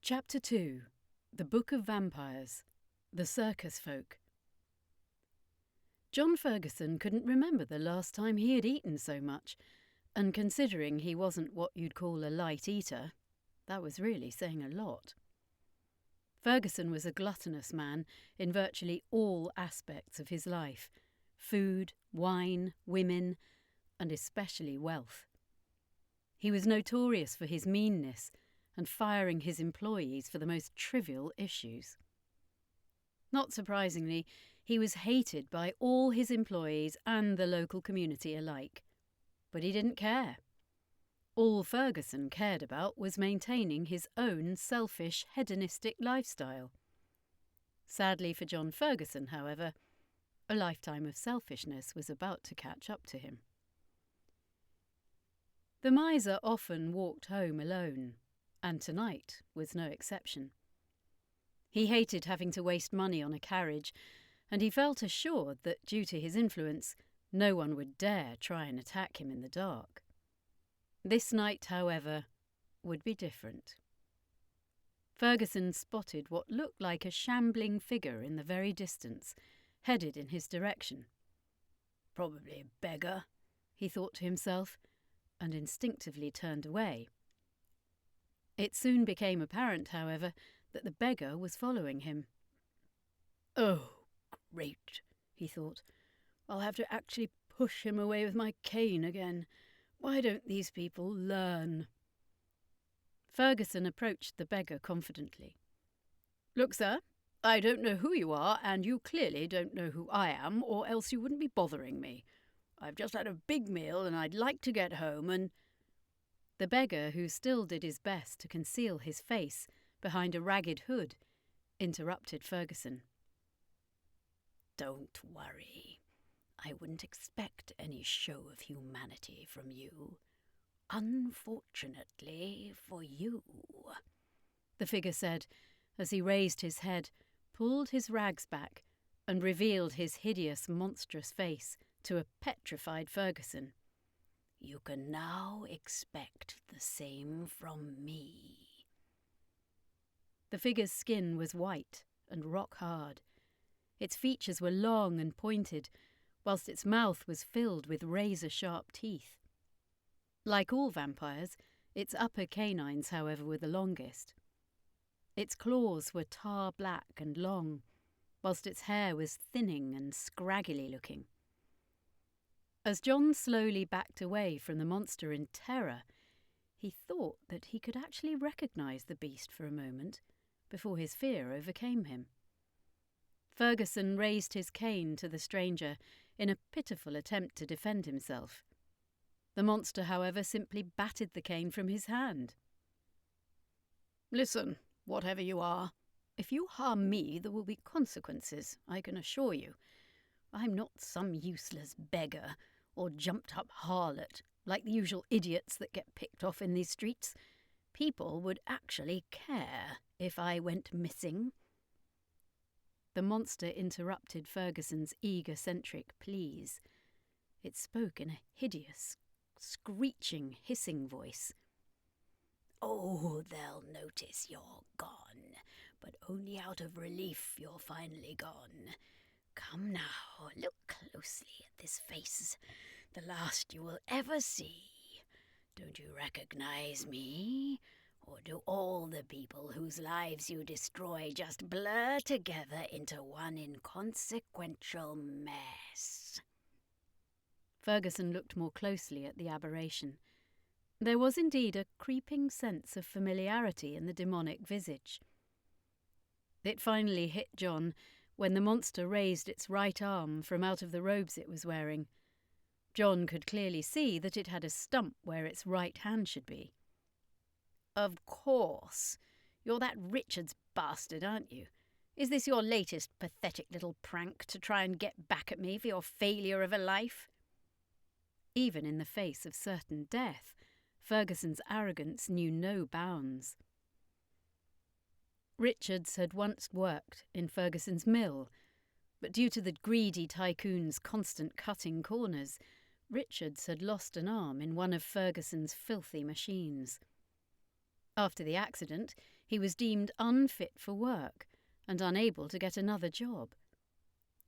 Chapter 2. The Book of Vampires. The Circus Folk. John Ferguson couldn't remember the last time he had eaten so much, and considering he wasn't what you'd call a light eater, that was really saying a lot. Ferguson was a gluttonous man in virtually all aspects of his life: food, wine, women, and especially wealth. He was notorious for his meanness and firing his employees for the most trivial issues. Not surprisingly, he was hated by all his employees and the local community alike. But he didn't care. All Ferguson cared about was maintaining his own selfish, hedonistic lifestyle. Sadly for John Ferguson, however, a lifetime of selfishness was about to catch up to him. The miser often walked home alone, and tonight was no exception. He hated having to waste money on a carriage, and he felt assured that, due to his influence, no one would dare try and attack him in the dark. This night, however, would be different. Ferguson spotted what looked like a shambling figure in the very distance, headed in his direction. Probably a beggar, he thought to himself, and instinctively turned away. It soon became apparent, however, that the beggar was following him. "Oh, great," he thought. "I'll have to actually push him away with my cane again. Why don't these people learn?" Ferguson approached the beggar confidently. "Look, sir, I don't know who you are, and you clearly don't know who I am, or else you wouldn't be bothering me. I've just had a big meal, and I'd like to get home and—" The beggar, who still did his best to conceal his face behind a ragged hood, interrupted Ferguson. "Don't worry. I wouldn't expect any show of humanity from you. Unfortunately for you," the figure said, as he raised his head, pulled his rags back, and revealed his hideous, monstrous face to a petrified Ferguson. "You can now expect the same from me." The figure's skin was white and rock-hard. Its features were long and pointed, whilst its mouth was filled with razor-sharp teeth. Like all vampires, its upper canines, however, were the longest. Its claws were tar-black and long, whilst its hair was thinning and scraggly-looking. As John slowly backed away from the monster in terror, he thought that he could actually recognise the beast for a moment before his fear overcame him. Ferguson raised his cane to the stranger in a pitiful attempt to defend himself. The monster, however, simply batted the cane from his hand. "Listen, whatever you are. If you harm me, there will be consequences, I can assure you. I'm not some useless beggar or jumped-up harlot, like the usual idiots that get picked off in these streets. People would actually care if I went missing." The monster interrupted Ferguson's egocentric pleas. It spoke in a hideous, screeching, hissing voice. "Oh, they'll notice you're gone, but only out of relief you're finally gone. Come now, look closely at this face, the last you will ever see. Don't you recognize me? Or do all the people whose lives you destroy just blur together into one inconsequential mess?" Ferguson looked more closely at the aberration. There was indeed a creeping sense of familiarity in the demonic visage. It finally hit John when the monster raised its right arm from out of the robes it was wearing. John could clearly see that it had a stump where its right hand should be. "Of course. You're that Richards bastard, aren't you? Is this your latest pathetic little prank to try and get back at me for your failure of a life?" Even in the face of certain death, Ferguson's arrogance knew no bounds. Richards had once worked in Ferguson's mill, but due to the greedy tycoon's constant cutting corners, Richards had lost an arm in one of Ferguson's filthy machines. After the accident, he was deemed unfit for work and unable to get another job.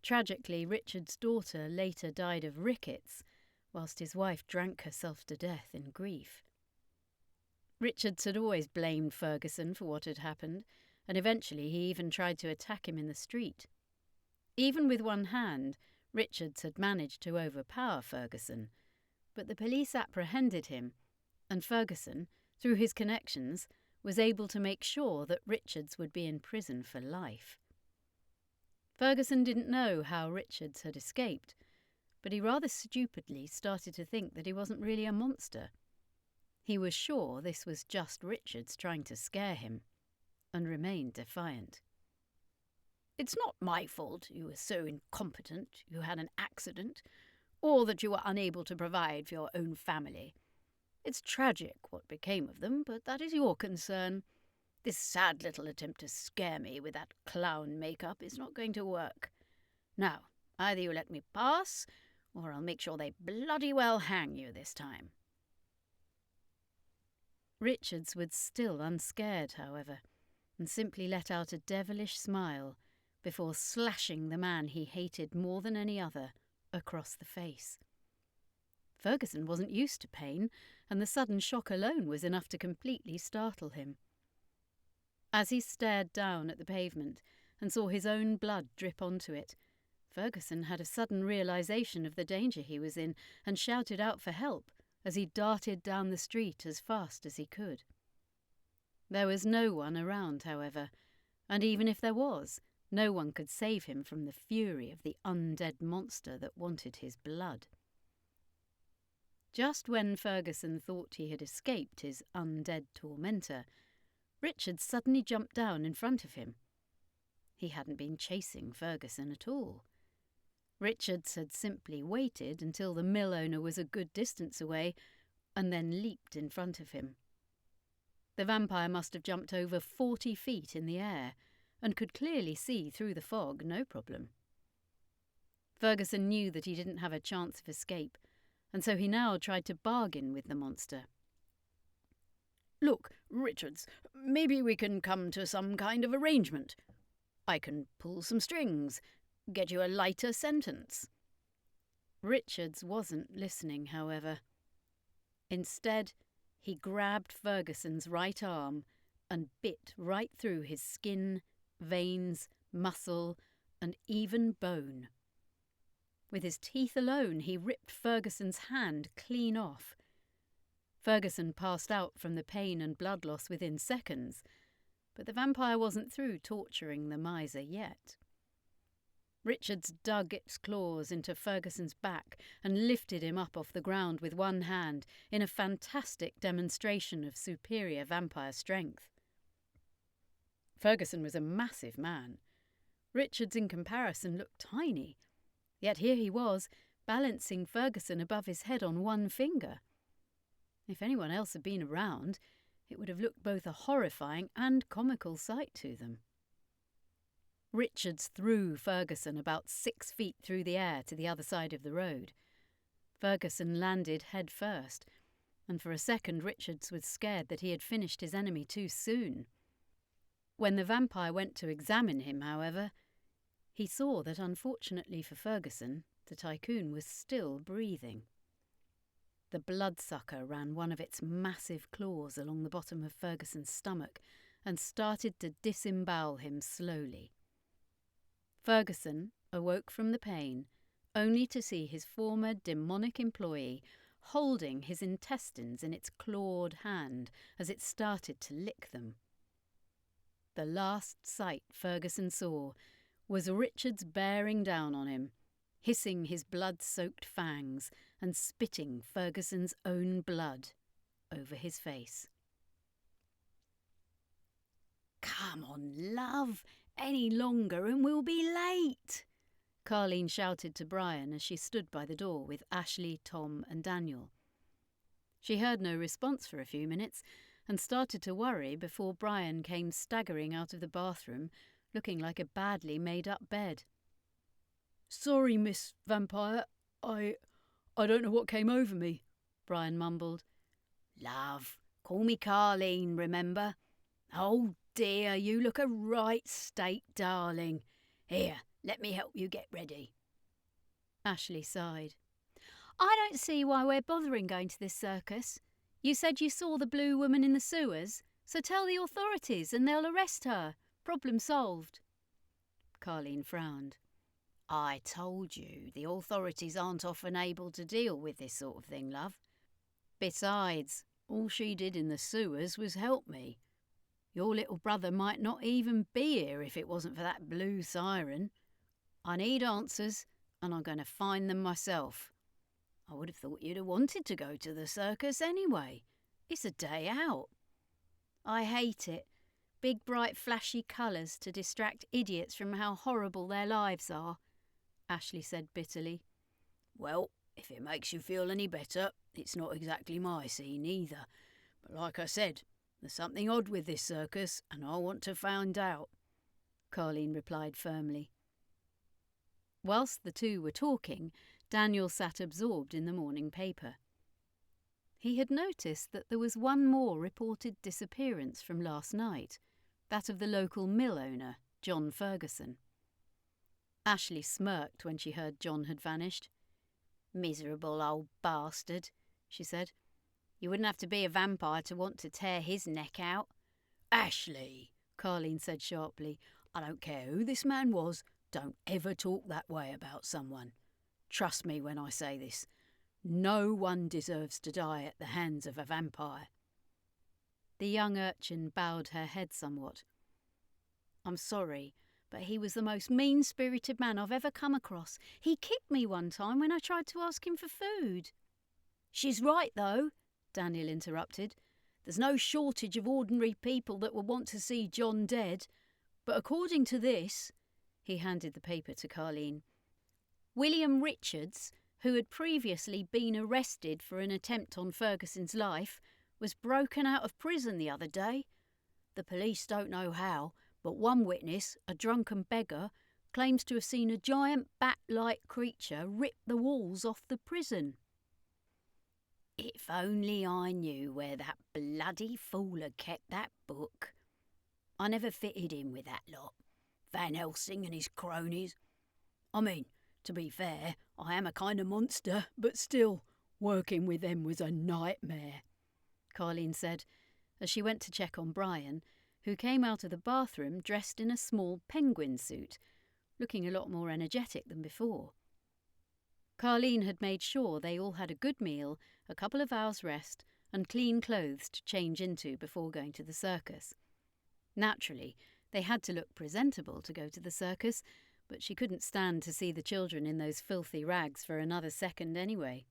Tragically, Richard's daughter later died of rickets, whilst his wife drank herself to death in grief. Richards had always blamed Ferguson for what had happened, and eventually he even tried to attack him in the street. Even with one hand, Richards had managed to overpower Ferguson, but the police apprehended him, and Ferguson, through his connections, was able to make sure that Richards would be in prison for life. Ferguson didn't know how Richards had escaped, but he rather stupidly started to think that he wasn't really a monster. He was sure this was just Richards trying to scare him, and remained defiant. "It's not my fault you were so incompetent you had an accident, or that you were unable to provide for your own family. It's tragic what became of them, but that is your concern. This sad little attempt to scare me with that clown makeup is not going to work. Now, either you let me pass, or I'll make sure they bloody well hang you this time." Richards was still unscared, however, and simply let out a devilish smile before slashing the man he hated more than any other across the face. Ferguson wasn't used to pain, and the sudden shock alone was enough to completely startle him. As he stared down at the pavement and saw his own blood drip onto it, Ferguson had a sudden realization of the danger he was in and shouted out for help as he darted down the street as fast as he could. There was no one around, however, and even if there was, no one could save him from the fury of the undead monster that wanted his blood. Just when Ferguson thought he had escaped his undead tormentor, Richard suddenly jumped down in front of him. He hadn't been chasing Ferguson at all. Richards had simply waited until the mill owner was a good distance away and then leaped in front of him. The vampire must have jumped over 40 feet in the air and could clearly see through the fog, no problem. Ferguson knew that he didn't have a chance of escape, and so he now tried to bargain with the monster. "Look, Richards, maybe we can come to some kind of arrangement. I can pull some strings, get you a lighter sentence." Richards wasn't listening, however. Instead, he grabbed Ferguson's right arm and bit right through his skin, veins, muscle, and even bone. With his teeth alone, he ripped Ferguson's hand clean off. Ferguson passed out from the pain and blood loss within seconds, but the vampire wasn't through torturing the miser yet. Richards dug its claws into Ferguson's back and lifted him up off the ground with one hand in a fantastic demonstration of superior vampire strength. Ferguson was a massive man. Richards, in comparison, looked tiny, yet here he was, balancing Ferguson above his head on one finger. If anyone else had been around, it would have looked both a horrifying and comical sight to them. Richards threw Ferguson about 6 feet through the air to the other side of the road. Ferguson landed head first, and for a second Richards was scared that he had finished his enemy too soon. When the vampire went to examine him, however, he saw that, unfortunately for Ferguson, the tycoon was still breathing. The bloodsucker ran one of its massive claws along the bottom of Ferguson's stomach and started to disembowel him slowly. Ferguson awoke from the pain, only to see his former demonic employee holding his intestines in its clawed hand as it started to lick them. The last sight Ferguson saw was Richards bearing down on him, hissing his blood-soaked fangs and spitting Ferguson's own blood over his face. "Come on, love, any longer and we'll be late," Carlene shouted to Brian as she stood by the door with Ashley, Tom and Daniel. She heard no response for a few minutes and started to worry before Brian came staggering out of the bathroom, looking like a badly made-up bed. "Sorry, Miss Vampire, I don't know what came over me," Brian mumbled. "Love, Call me Carlene, remember? Oh dear, you look a right state darling. Here, let me help you get ready. Ashley sighed. I don't see why we're bothering going to this circus. You said you saw the blue woman in the sewers, so tell the authorities and they'll arrest her. Problem solved. Carlene frowned. I told you the authorities aren't often able to deal with this sort of thing, love. Besides, all she did in the sewers was help me. Your little brother might not even be here if it wasn't for that blue siren. I need answers, and I'm going to find them myself. I would have thought you'd have wanted to go to the circus anyway. It's a day out. I hate it. Big, bright, flashy colours to distract idiots from how horrible their lives are, Ashley said bitterly. Well, if it makes you feel any better, it's not exactly my scene either. But like I said, there's something odd with this circus, and I want to find out, Carlene replied firmly. Whilst the two were talking, Daniel sat absorbed in the morning paper. He had noticed that there was one more reported disappearance from last night, that of the local mill owner, John Ferguson. Ashley smirked when she heard John had vanished. Miserable old bastard, she said. You wouldn't have to be a vampire to want to tear his neck out. Ashley, Carlene said sharply, I don't care who this man was, don't ever talk that way about someone. Trust me when I say this. No one deserves to die at the hands of a vampire. The young urchin bowed her head somewhat. I'm sorry, but he was the most mean-spirited man I've ever come across. He kicked me one time when I tried to ask him for food. She's right, though, Daniel interrupted. There's no shortage of ordinary people that would want to see John dead. But according to this, he handed the paper to Carlene, William Richards, who had previously been arrested for an attempt on Ferguson's life, was broken out of prison the other day. The police don't know how, but one witness, a drunken beggar, claims to have seen a giant bat-like creature rip the walls off the prison. If only I knew where that bloody fool had kept that book. I never fitted in with that lot. Van Helsing and his cronies. I mean, to be fair, I am a kind of monster, but still, working with them was a nightmare, Carlene said, as she went to check on Brian, who came out of the bathroom dressed in a small penguin suit, looking a lot more energetic than before. Carlene had made sure they all had a good meal, a couple of hours' rest, and clean clothes to change into before going to the circus. Naturally, they had to look presentable to go to the circus, but she couldn't stand to see the children in those filthy rags for another second anyway.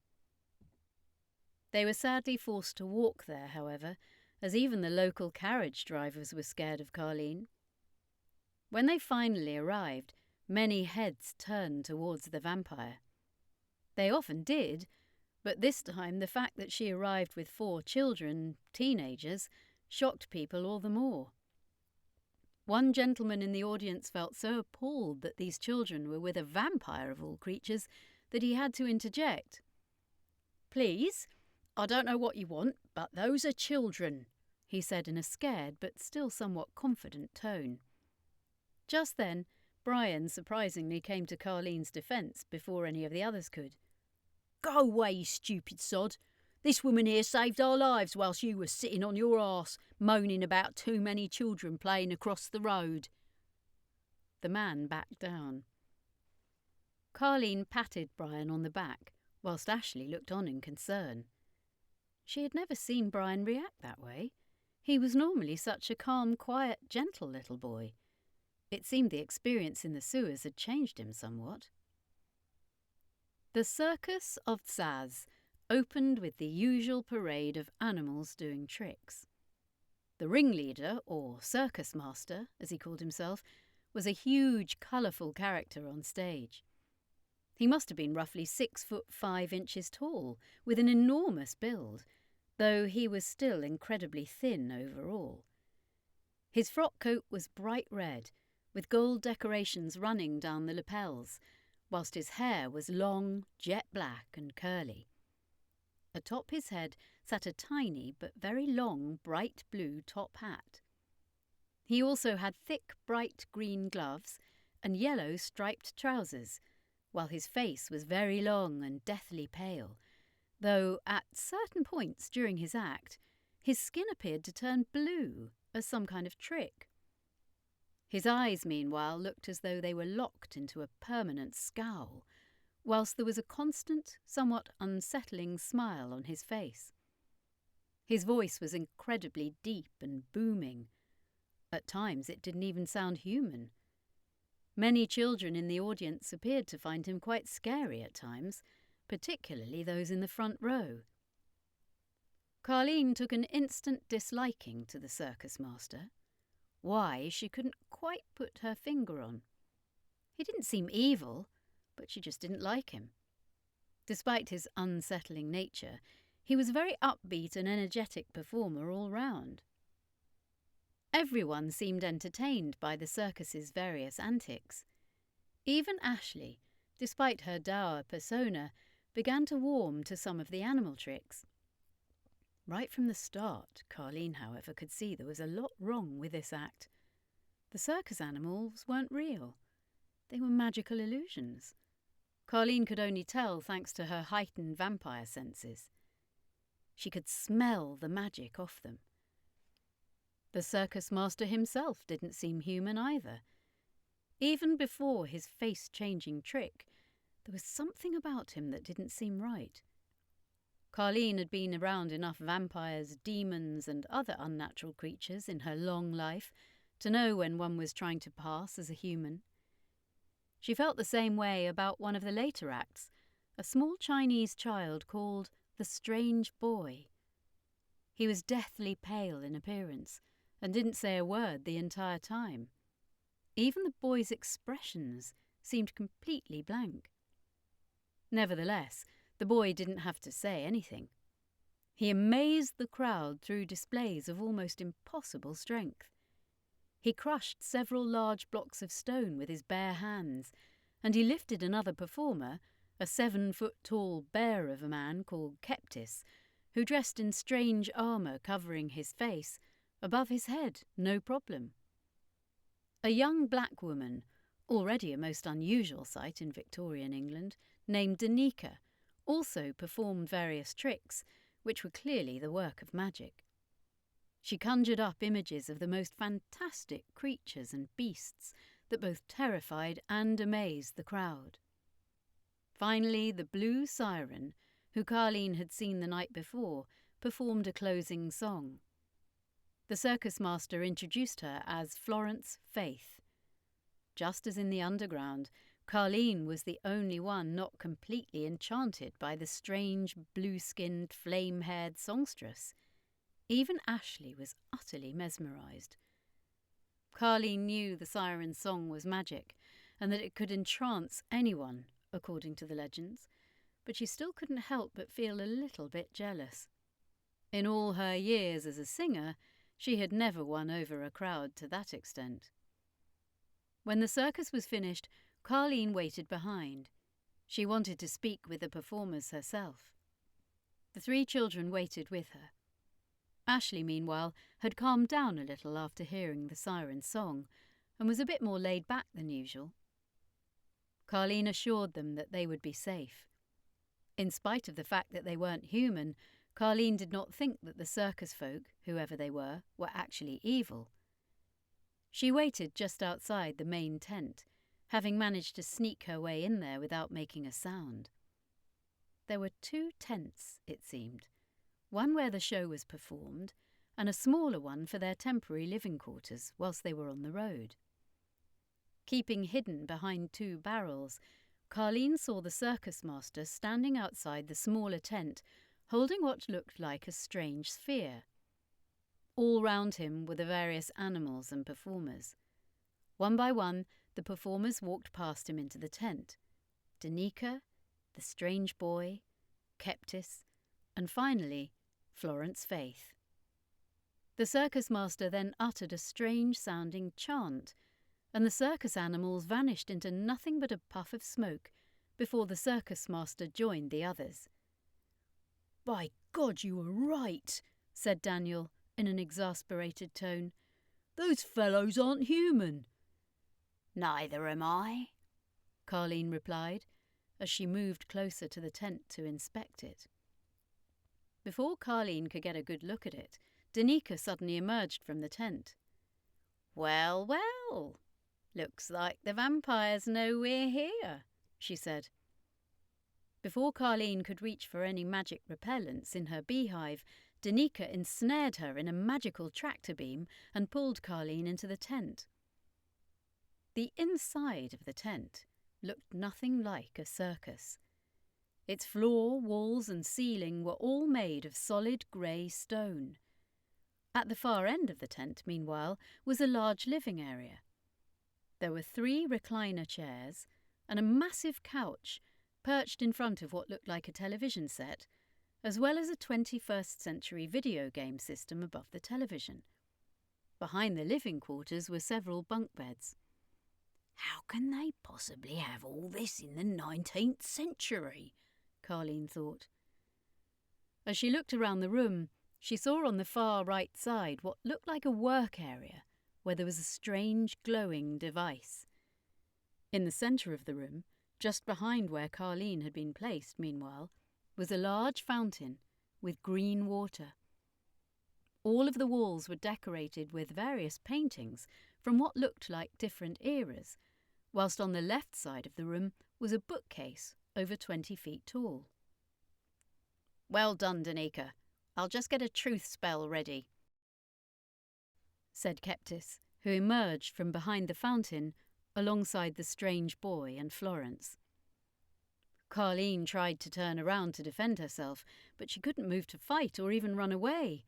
They were sadly forced to walk there, however, as even the local carriage drivers were scared of Carlene. When they finally arrived, many heads turned towards the vampire. They often did, but this time the fact that she arrived with 4 children, teenagers, shocked people all the more. One gentleman in the audience felt so appalled that these children were with a vampire of all creatures that he had to interject. Please, I don't know what you want, but those are children, he said in a scared but still somewhat confident tone. Just then, Brian surprisingly came to Carlene's defence before any of the others could. Go away, you stupid sod. This woman here saved our lives whilst you were sitting on your arse, moaning about too many children playing across the road. The man backed down. Carlene patted Brian on the back, whilst Ashley looked on in concern. She had never seen Brian react that way. He was normally such a calm, quiet, gentle little boy. It seemed the experience in the sewers had changed him somewhat. The Circus of Zaz opened with the usual parade of animals doing tricks. The ringleader, or circus master, as he called himself, was a huge, colourful character on stage. He must have been roughly 6'5" tall, with an enormous build, though he was still incredibly thin overall. His frock coat was bright red, with gold decorations running down the lapels, whilst his hair was long, jet black and curly. Atop his head sat a tiny but very long bright blue top hat. He also had thick bright green gloves and yellow striped trousers, while his face was very long and deathly pale, though at certain points during his act his skin appeared to turn blue as some kind of trick. His eyes, meanwhile, looked as though they were locked into a permanent scowl, whilst there was a constant, somewhat unsettling smile on his face. His voice was incredibly deep and booming. At times it didn't even sound human. Many children in the audience appeared to find him quite scary at times, particularly those in the front row. Carlene took an instant disliking to the circus master. Why, she couldn't quite put her finger on. He didn't seem evil, but she just didn't like him. Despite his unsettling nature, he was a very upbeat and energetic performer all round. Everyone seemed entertained by the circus's various antics. Even Ashley, despite her dour persona, began to warm to some of the animal tricks. Right from the start, Carlene, however, could see there was a lot wrong with this act. The circus animals weren't real. They were magical illusions. Carlene could only tell thanks to her heightened vampire senses. She could smell the magic off them. The circus master himself didn't seem human either. Even before his face-changing trick, there was something about him that didn't seem right. Carlene had been around enough vampires, demons, and other unnatural creatures in her long life to know when one was trying to pass as a human. She felt the same way about one of the later acts, a small Chinese child called the Strange Boy. He was deathly pale in appearance and didn't say a word the entire time. Even the boy's expressions seemed completely blank. Nevertheless, the boy didn't have to say anything. He amazed the crowd through displays of almost impossible strength. He crushed several large blocks of stone with his bare hands, and he lifted another performer, a 7-foot-tall bear of a man called Keptis, who dressed in strange armour covering his face, above his head, no problem. A young black woman, already a most unusual sight in Victorian England, named Dena, also performed various tricks, which were clearly the work of magic. She conjured up images of the most fantastic creatures and beasts that both terrified and amazed the crowd. Finally, the blue siren, who Carlene had seen the night before, performed a closing song. The circus master introduced her as Florence Faith. Just as in the underground, Carlene was the only one not completely enchanted by the strange, blue-skinned, flame-haired songstress. Even Ashley was utterly mesmerised. Carlene knew the siren's song was magic, and that it could entrance anyone, according to the legends, but she still couldn't help but feel a little bit jealous. In all her years as a singer, she had never won over a crowd to that extent. When the circus was finished, Carlene waited behind. She wanted to speak with the performers herself. The 3 children waited with her. Ashley, meanwhile, had calmed down a little after hearing the siren's song, and was a bit more laid back than usual. Carlene assured them that they would be safe. In spite of the fact that they weren't human, Carlene did not think that the circus folk, whoever they were actually evil. She waited just outside the main tent, having managed to sneak her way in there without making a sound. There were 2 tents, it seemed, one where the show was performed, and a smaller one for their temporary living quarters whilst they were on the road. Keeping hidden behind 2 barrels, Carlene saw the circus master standing outside the smaller tent, holding what looked like a strange sphere. All round him were the various animals and performers. One by one, the performers walked past him into the tent. Dena, the strange boy, Keptis, and finally, Florence Faith. The circus master then uttered a strange-sounding chant, and the circus animals vanished into nothing but a puff of smoke before the circus master joined the others. "By God, you were right, said Daniel in an exasperated tone. Those fellows aren't human. Neither am I, Carlene replied, as she moved closer to the tent to inspect it. Before Carlene could get a good look at it, Dena suddenly emerged from the tent. Well, well, looks like the vampires know we're here, she said. Before Carlene could reach for any magic repellents in her beehive, Dena ensnared her in a magical tractor beam and pulled Carlene into the tent. The inside of the tent looked nothing like a circus. Its floor, walls and ceiling were all made of solid grey stone. At the far end of the tent, meanwhile, was a large living area. There were 3 recliner chairs and a massive couch perched in front of what looked like a television set, as well as a 21st century video game system above the television. Behind the living quarters were several bunk beds. How can they possibly have all this in the 19th century? Carlene thought. As she looked around the room, she saw on the far right side what looked like a work area, where there was a strange glowing device. In the centre of the room, just behind where Carlene had been placed, meanwhile, was a large fountain with green water. All of the walls were decorated with various paintings from what looked like different eras, whilst on the left side of the room was a bookcase over 20 feet tall. Well done, Dena. I'll just get a truth spell ready, said Keptis, who emerged from behind the fountain alongside the strange boy and Florence. Carlene tried to turn around to defend herself, but she couldn't move to fight or even run away.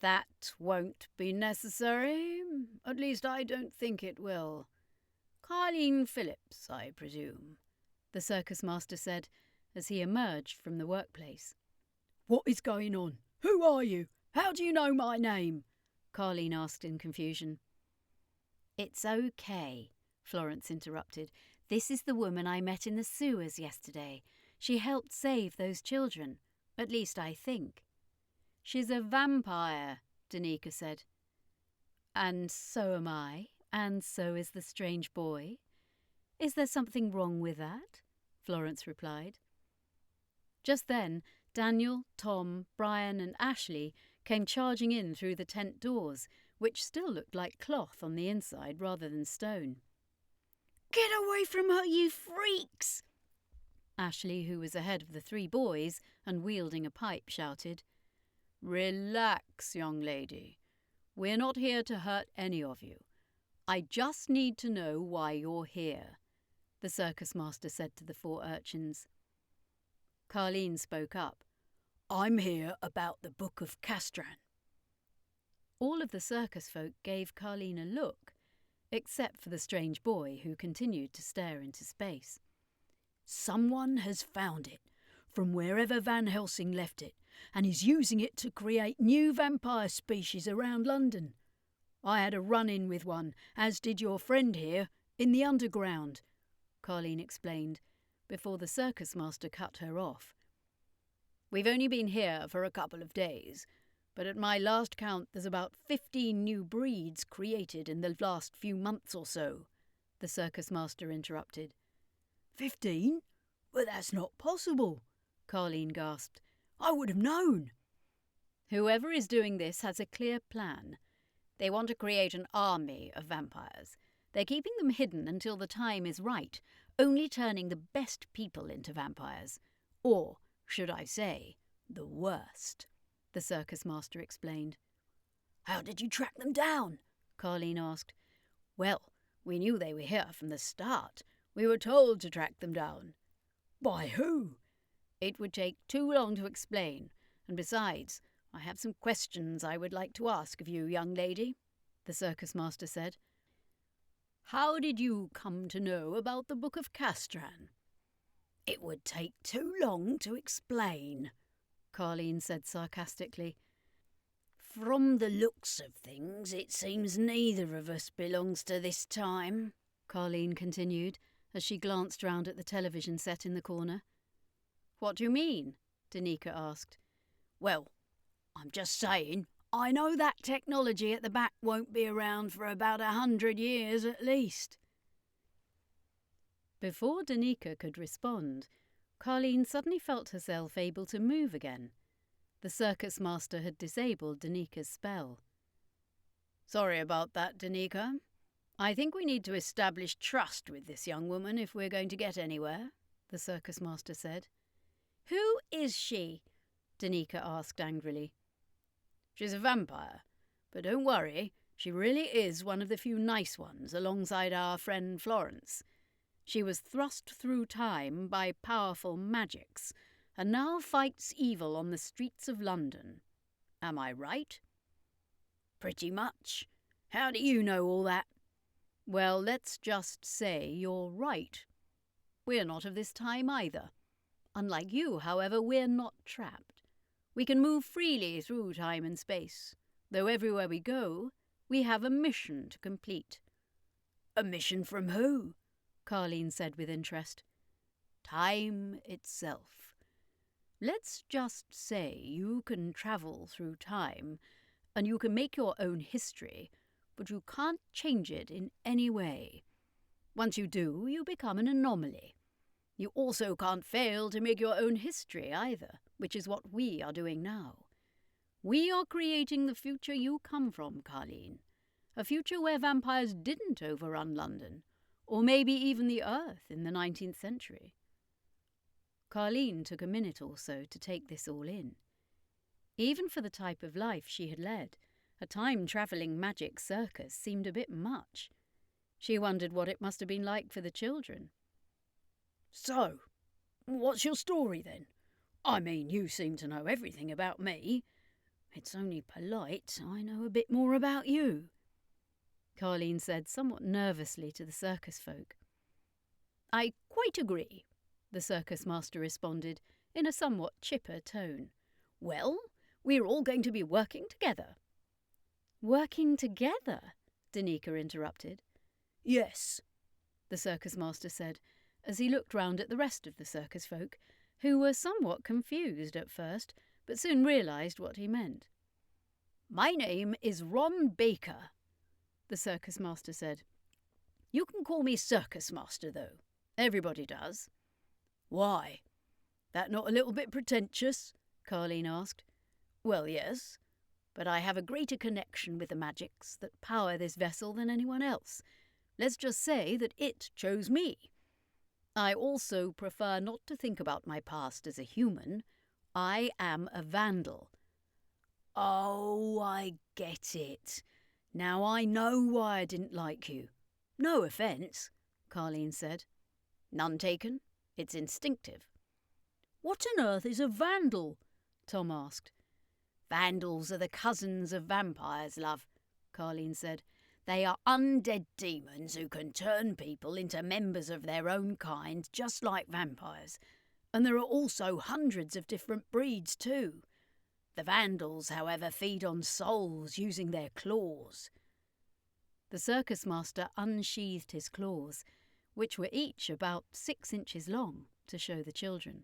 That won't be necessary. At least I don't think it will. Carlene Phillips, I presume, the circus master said as he emerged from the workplace. What is going on? Who are you? How do you know my name? Carlene asked in confusion. It's okay, Florence interrupted. This is the woman I met in the sewers yesterday. She helped save those children. At least I think. She's a vampire, Dena said. And so am I, and so is the strange boy. Is there something wrong with that? Florence replied. Just then, Daniel, Tom, Brian and Ashley came charging in through the tent doors, which still looked like cloth on the inside rather than stone. Get away from her, you freaks! Ashley, who was ahead of the 3 boys and wielding a pipe, shouted. Relax, young lady. We're not here to hurt any of you. I just need to know why you're here, the circus master said to the 4 urchins. Carlene spoke up. I'm here about the Book of Castran. All of the circus folk gave Carlene a look, except for the strange boy who continued to stare into space. Someone has found it, from wherever Van Helsing left it, and is using it to create new vampire species around London. I had a run-in with one, as did your friend here, in the underground, Carlene explained, before the circus master cut her off. We've only been here for a couple of days, but at my last count there's about 15 new breeds created in the last few months or so, the circus master interrupted. 15? But that's not possible, Carlene gasped. I would have known. Whoever is doing this has a clear plan. They want to create an army of vampires. They're keeping them hidden until the time is right, only turning the best people into vampires. Or, should I say, the worst, the circus master explained. How did you track them down? Carlene asked. Well, we knew they were here from the start. We were told to track them down. By who? It would take too long to explain, and besides, I have some questions I would like to ask of you, young lady, the circus master said. How did you come to know about the Book of Castran? It would take too long to explain, Carlene said sarcastically. From the looks of things, it seems neither of us belongs to this time, Carlene continued, as she glanced round at the television set in the corner. What do you mean? Danica asked. Well, I'm just saying, I know that technology at the back won't be around for about 100 years at least. Before Danica could respond, Carlene suddenly felt herself able to move again. The circus master had disabled Danica's spell. Sorry about that, Danica. I think we need to establish trust with this young woman if we're going to get anywhere, the circus master said. Who is she? Danica asked angrily. She's a vampire, but don't worry, she really is one of the few nice ones alongside our friend Florence. She was thrust through time by powerful magics and now fights evil on the streets of London. Am I right? Pretty much. How do you know all that? Well, let's just say you're right. We're not of this time either. Unlike you, however, we're not trapped. We can move freely through time and space, though everywhere we go, we have a mission to complete. A mission from who? Carlene said with interest. Time itself. Let's just say you can travel through time, and you can make your own history, but you can't change it in any way. Once you do, you become an anomaly. You also can't fail to make your own history either, which is what we are doing now. We are creating the future you come from, Carlene. A future where vampires didn't overrun London, or maybe even the Earth in the 19th century. Carlene took a minute or so to take this all in. Even for the type of life she had led, a time-travelling magic circus seemed a bit much. She wondered what it must have been like for the children. So, what's your story then? I mean, you seem to know everything about me. It's only polite I know a bit more about you, Carlene said somewhat nervously to the circus folk. I quite agree, the circus master responded in a somewhat chipper tone. Well, we're all going to be working together. Working together? Danica interrupted. Yes, the circus master said, as he looked round at the rest of the circus folk, who were somewhat confused at first, but soon realised what he meant. My name is Ron Baker, the circus master said. You can call me circus master, though. Everybody does. Why? That not a little bit pretentious? Carlene asked. Well, yes, but I have a greater connection with the magics that power this vessel than anyone else. Let's just say that it chose me. I also prefer not to think about my past as a human. I am a vandal. Oh, I get it. Now I know why I didn't like you. No offence, Carlene said. None taken. It's instinctive. What on earth is a vandal? Tom asked. Vandals are the cousins of vampires, love, Carlene said. They are undead demons who can turn people into members of their own kind, just like vampires. And there are also hundreds of different breeds too. The vandals, however, feed on souls using their claws. The circus master unsheathed his claws, which were each about 6 inches long, to show the children.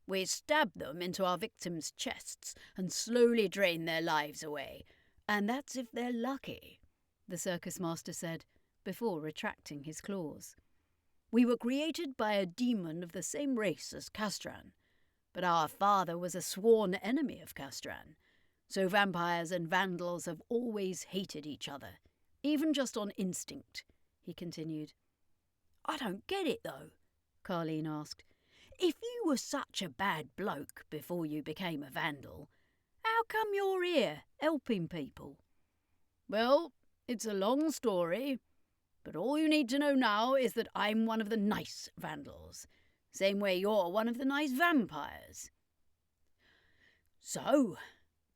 We stab them into our victims' chests and slowly drain their lives away, and that's if they're lucky, the circus master said, before retracting his claws. We were created by a demon of the same race as Castran, but our father was a sworn enemy of Castran, so vampires and vandals have always hated each other, even just on instinct, he continued. I don't get it, though, Carlene asked. If you were such a bad bloke before you became a vandal, how come you're here, helping people? Well, it's a long story, but all you need to know now is that I'm one of the nice vandals, same way you're one of the nice vampires. So,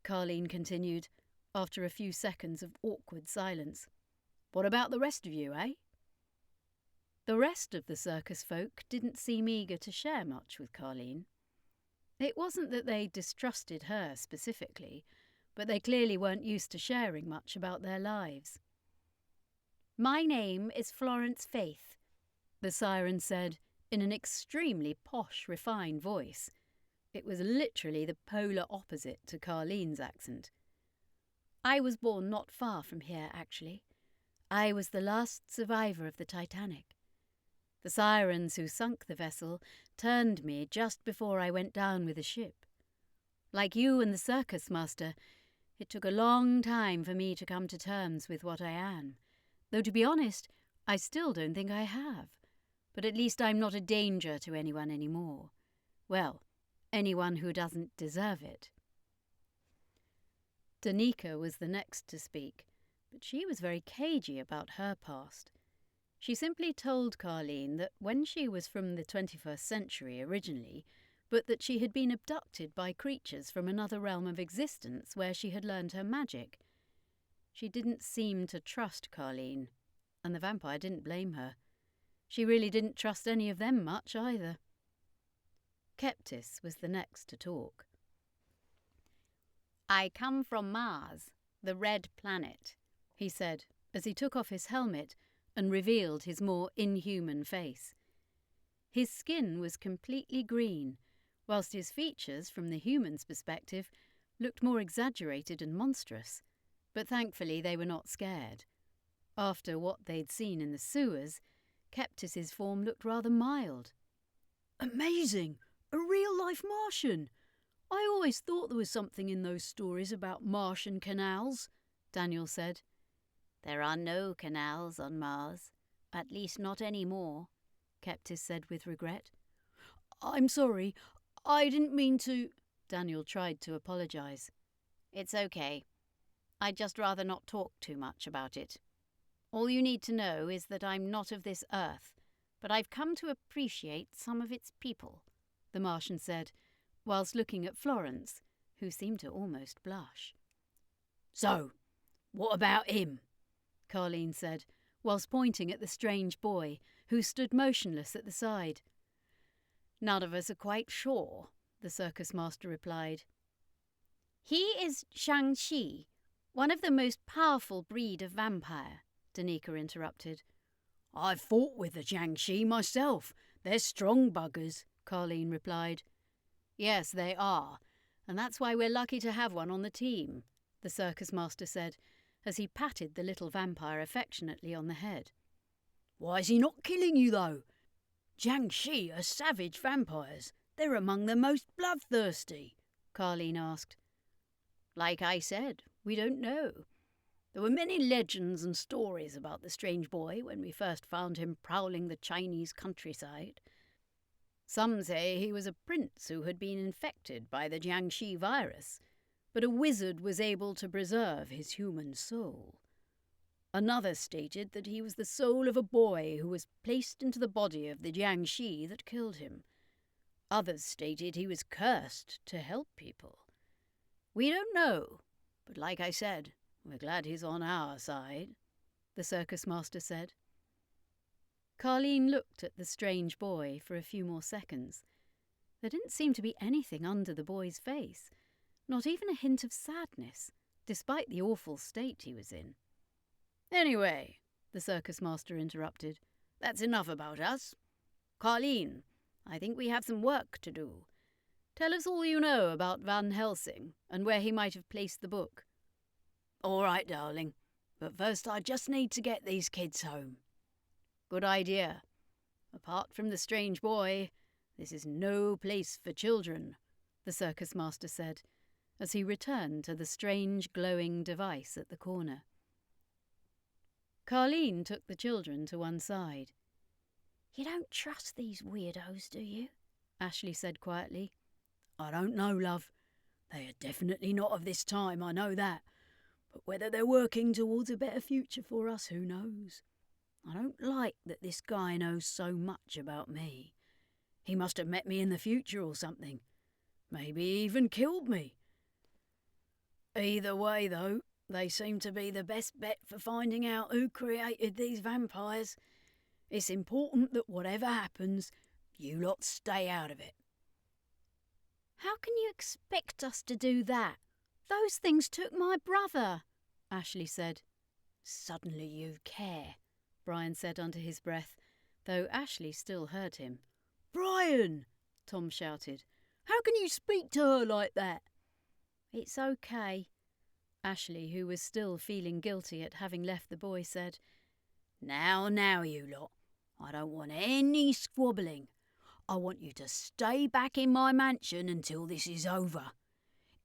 Carlene continued, after a few seconds of awkward silence, what about the rest of you, eh? The rest of the circus folk didn't seem eager to share much with Carlene. It wasn't that they distrusted her specifically, but they clearly weren't used to sharing much about their lives. My name is Florence Faith, the siren said in an extremely posh, refined voice. It was literally the polar opposite to Carlene's accent. "I was born not far from here, actually. I was the last survivor of the Titanic. The sirens who sunk the vessel turned me just before I went down with the ship. Like you and the circus master, it took a long time for me to come to terms with what I am. Though, to be honest, I still don't think I have. But at least I'm not a danger to anyone anymore. Well, anyone who doesn't deserve it." Dena was the next to speak, but she was very cagey about her past. She simply told Carlene that when she was from the 21st century originally, but that she had been abducted by creatures from another realm of existence where she had learned her magic. She didn't seem to trust Carlene, and the vampire didn't blame her. She really didn't trust any of them much either. Keptis was the next to talk. "I come from Mars, the red planet," he said, as he took off his helmet and revealed his more inhuman face. His skin was completely green, whilst his features, from the human's perspective, looked more exaggerated and monstrous, but thankfully they were not scared. After what they'd seen in the sewers, Keptis's form looked rather mild. "Amazing! A real-life Martian! I always thought there was something in those stories about Martian canals," Daniel said. "There are no canals on Mars, at least not anymore," Keptis said with regret. "I'm sorry, I didn't mean to—" Daniel tried to apologise. "It's okay. I'd just rather not talk too much about it. All you need to know is that I'm not of this Earth, but I've come to appreciate some of its people," the Martian said, whilst looking at Florence, who seemed to almost blush. "So, what about him?" Carlene said, whilst pointing at the strange boy, who stood motionless at the side. "None of us are quite sure," the circus master replied. "He is Shang-Chi, one of the most powerful breed of vampire," Dena interrupted. "I've fought with the Shang-Chi myself. They're strong buggers," Carlene replied. "Yes, they are, and that's why we're lucky to have one on the team," the circus master said, as he patted the little vampire affectionately on the head. "Why is he not killing you, though? Shang-Chi are savage vampires. They're among the most bloodthirsty," Carlene asked. "Like I said, we don't know. There were many legends and stories about the strange boy when we first found him prowling the Chinese countryside. Some say he was a prince who had been infected by the Jiangxi virus, but a wizard was able to preserve his human soul. Another stated that he was the soul of a boy who was placed into the body of the Jiangxi that killed him. Others stated he was cursed to help people. We don't know, but like I said, we're glad he's on our side," the circus master said. Carlene looked at the strange boy for a few more seconds. There didn't seem to be anything under the boy's face, not even a hint of sadness, despite the awful state he was in. "Anyway," the circus master interrupted, "that's enough about us. Carlene, I think we have some work to do. Tell us all you know about Van Helsing and where he might have placed the book." "All right, darling, but first I just need to get these kids home." "Good idea. Apart from the strange boy, this is no place for children," the circus master said, as he returned to the strange glowing device at the corner. Carlene took the children to one side. "You don't trust these weirdos, do you?" Ashley said quietly. "I don't know, love. They are definitely not of this time, I know that. But whether they're working towards a better future for us, who knows? I don't like that this guy knows so much about me. He must have met me in the future or something. Maybe he even killed me. Either way, though, they seem to be the best bet for finding out who created these vampires. It's important that whatever happens, you lot stay out of it." "How can you expect us to do that? Those things took my brother," Ashley said. "Suddenly you care," Brian said under his breath, though Ashley still heard him. "Brian!" Tom shouted. How can you speak to her like that?" "It's okay." Ashley, who was still feeling guilty at having left the boy, said, Now, you lot. I don't want any squabbling. I want you to stay back in my mansion until this is over.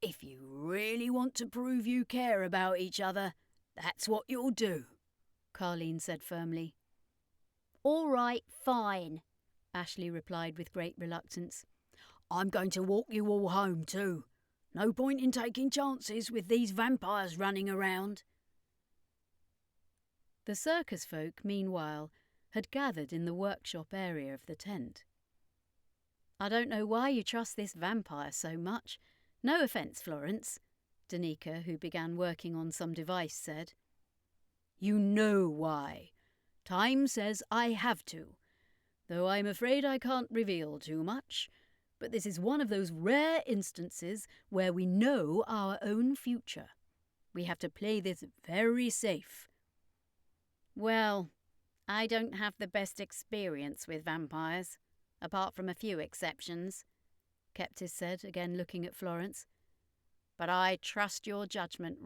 If you really want to prove you care about each other, that's what you'll do," Carlene said firmly. "All right, fine," Ashley replied with great reluctance. "I'm going to walk you all home too. No point in taking chances with these vampires running around." The circus folk, meanwhile, had gathered in the workshop area of the tent. "I don't know why you trust this vampire so much. No offence, Florence," Danica, who began working on some device, said. "You know why. Time says I have to. Though I'm afraid I can't reveal too much. But this is one of those rare instances where we know our own future. We have to play this very safe." "Well, I don't have the best experience with vampires, apart from a few exceptions," Keptis said, again looking at Florence. "But I trust your judgment,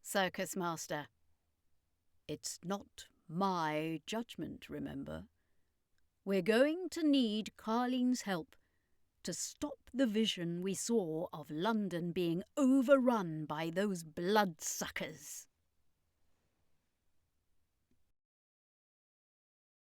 Circus Master." "It's not my judgment, remember. We're going to need Carlene's help to stop the vision we saw of London being overrun by those bloodsuckers."